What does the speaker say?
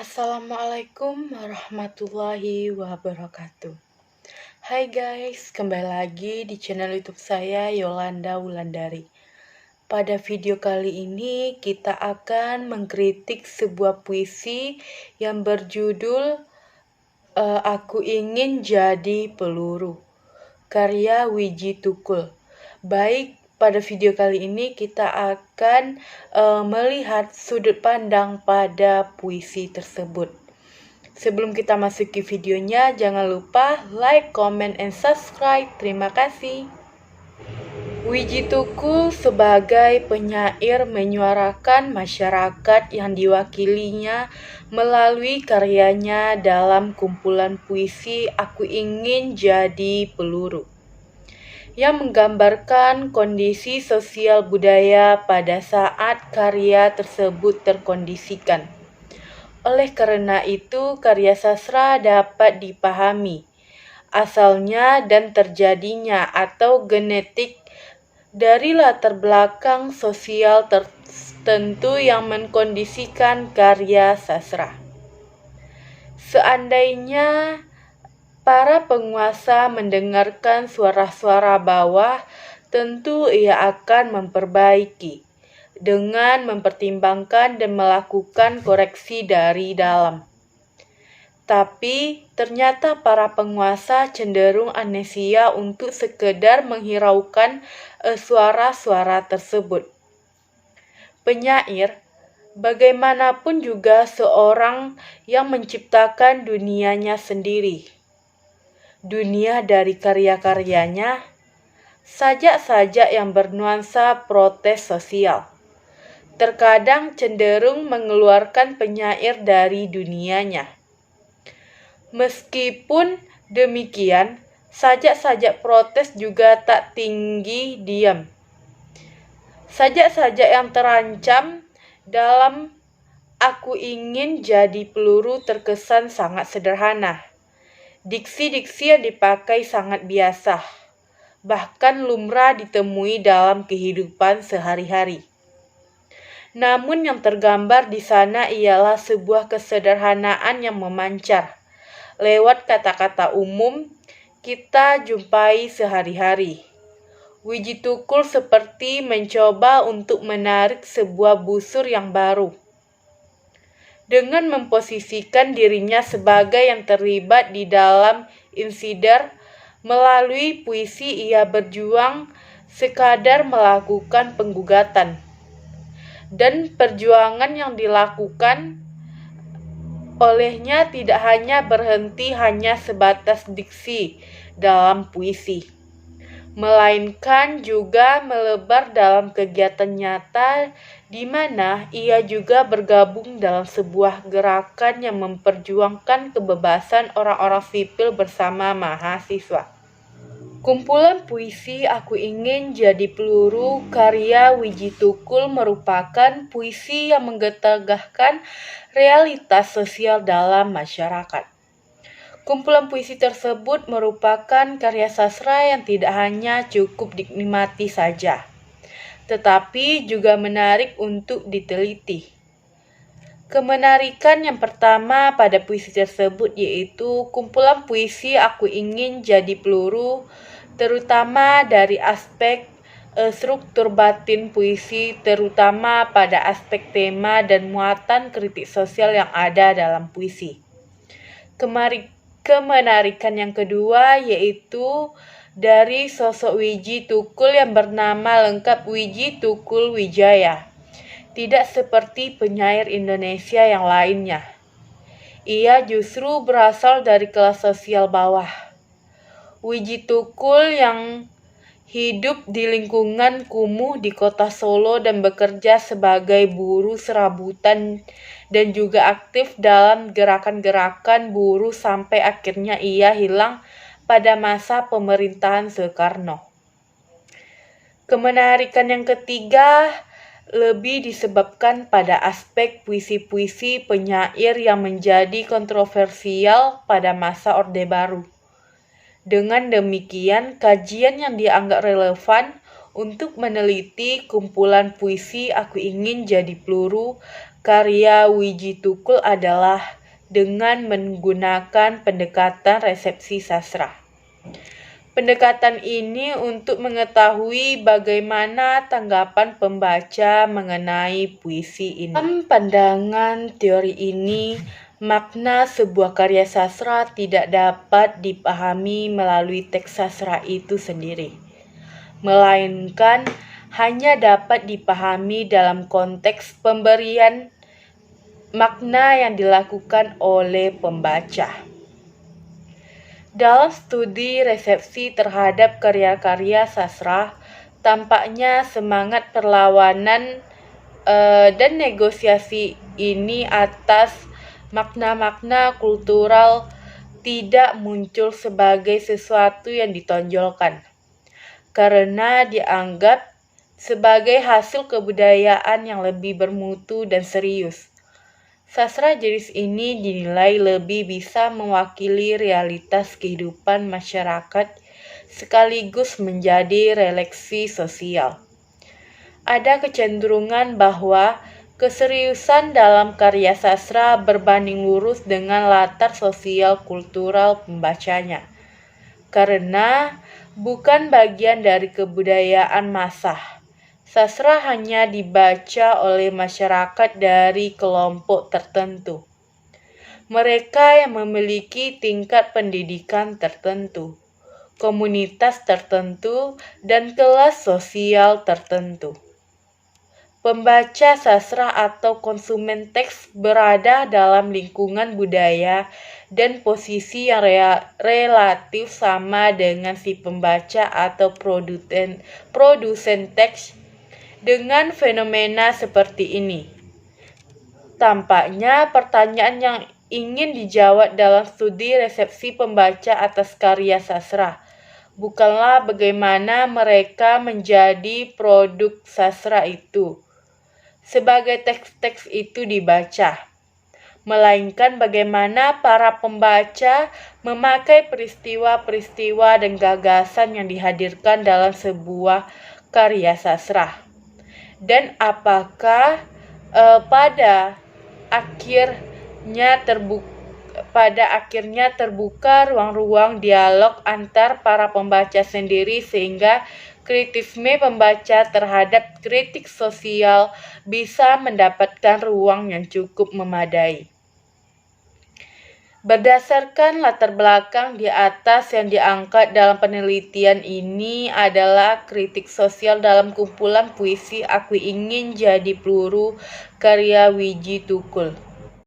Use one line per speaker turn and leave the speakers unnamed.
Assalamualaikum warahmatullahi wabarakatuh. Hai guys, kembali lagi di channel YouTube saya Yolanda Wulandari. Pada video kali ini kita akan mengkritik sebuah puisi yang berjudul Aku Ingin Jadi Peluru, karya Wiji Tukul. Baik, pada video kali ini kita akan melihat sudut pandang pada puisi tersebut. Sebelum kita masuki videonya, jangan lupa like, comment, and subscribe. Terima kasih. Wiji Tukul sebagai penyair menyuarakan masyarakat yang diwakilinya melalui karyanya dalam kumpulan puisi Aku Ingin Jadi Peluru, yang menggambarkan kondisi sosial budaya pada saat karya tersebut terkondisikan. Oleh karena itu, karya sastra dapat dipahami asalnya dan terjadinya atau genetik dari latar belakang sosial tertentu yang mengkondisikan karya sastra. Seandainya para penguasa mendengarkan suara-suara bawah, tentu ia akan memperbaiki dengan mempertimbangkan dan melakukan koreksi dari dalam. Tapi ternyata para penguasa cenderung amnesia untuk sekedar menghiraukan suara-suara tersebut. Penyair, bagaimanapun juga seorang yang menciptakan dunianya sendiri. Dunia dari karya-karyanya, sajak-sajak yang bernuansa protes sosial, terkadang cenderung mengeluarkan penyair dari dunianya. Meskipun demikian, sajak-sajak protes juga tak tinggi diam. Sajak-sajak yang terancam dalam Aku Ingin Jadi Peluru terkesan sangat sederhana. Diksi-diksi yang dipakai sangat biasa, bahkan lumrah ditemui dalam kehidupan sehari-hari. Namun yang tergambar di sana ialah sebuah kesederhanaan yang memancar lewat kata-kata umum kita jumpai sehari-hari. Wiji Tukul seperti mencoba untuk menarik sebuah busur yang baru. Dengan memposisikan dirinya sebagai yang terlibat di dalam insiden, melalui puisi ia berjuang sekadar melakukan penggugatan. Dan perjuangan yang dilakukan olehnya tidak hanya berhenti hanya sebatas diksi dalam puisi, melainkan juga melebar dalam kegiatan nyata di mana ia juga bergabung dalam sebuah gerakan yang memperjuangkan kebebasan orang-orang sipil bersama mahasiswa. Kumpulan puisi Aku Ingin Jadi Peluru karya Wiji Tukul merupakan puisi yang menggetagahkan realitas sosial dalam masyarakat. Kumpulan puisi tersebut merupakan karya sastra yang tidak hanya cukup dinikmati saja, tetapi juga menarik untuk diteliti. Kemenarikan yang pertama pada puisi tersebut yaitu kumpulan puisi Aku Ingin Jadi Peluru, terutama dari aspek struktur batin puisi, terutama pada aspek tema dan muatan kritik sosial yang ada dalam puisi. Kemenarikan yang kedua yaitu dari sosok Wiji Tukul yang bernama lengkap Wiji Tukul Wijaya. Tidak seperti penyair Indonesia yang lainnya. Ia justru berasal dari kelas sosial bawah. Wiji Tukul yang hidup di lingkungan kumuh di kota Solo dan bekerja sebagai buruh serabutan dan juga aktif dalam gerakan-gerakan buruh sampai akhirnya ia hilang pada masa pemerintahan Soekarno. Kemenarikan yang ketiga lebih disebabkan pada aspek puisi-puisi penyair yang menjadi kontroversial pada masa Orde Baru. Dengan demikian, kajian yang dianggap relevan untuk meneliti kumpulan puisi Aku Ingin Jadi Peluru karya Wiji Tukul adalah dengan menggunakan pendekatan resepsi sastra. Pendekatan ini untuk mengetahui bagaimana tanggapan pembaca mengenai puisi ini. Dalam pandangan teori ini, makna sebuah karya sastra tidak dapat dipahami melalui teks sastra itu sendiri, melainkan hanya dapat dipahami dalam konteks pemberian makna yang dilakukan oleh pembaca. Dalam studi resepsi terhadap karya-karya sastra, tampaknya semangat perlawanan dan negosiasi ini atas makna-makna kultural tidak muncul sebagai sesuatu yang ditonjolkan, karena dianggap sebagai hasil kebudayaan yang lebih bermutu dan serius. Sastra jenis ini dinilai lebih bisa mewakili realitas kehidupan masyarakat sekaligus menjadi refleksi sosial. Ada kecenderungan bahwa keseriusan dalam karya sastra berbanding lurus dengan latar sosial kultural pembacanya, karena bukan bagian dari kebudayaan massah. Sastra hanya dibaca oleh masyarakat dari kelompok tertentu. Mereka yang memiliki tingkat pendidikan tertentu, komunitas tertentu, dan kelas sosial tertentu. Pembaca sastra atau konsumen teks berada dalam lingkungan budaya dan posisi yang relatif sama dengan si pembaca atau produsen teks. Dengan fenomena seperti ini, tampaknya pertanyaan yang ingin dijawab dalam studi resepsi pembaca atas karya sastra bukanlah bagaimana mereka menjadi produk sastra itu sebagai teks-teks itu dibaca, melainkan bagaimana para pembaca memakai peristiwa-peristiwa dan gagasan yang dihadirkan dalam sebuah karya sastra. Dan apakah pada akhirnya terbuka ruang-ruang dialog antar para pembaca sendiri sehingga kritisme pembaca terhadap kritik sosial bisa mendapatkan ruang yang cukup memadai. Berdasarkan latar belakang di atas yang diangkat dalam penelitian ini adalah kritik sosial dalam kumpulan puisi Aku Ingin Jadi Peluru karya Wiji Tukul.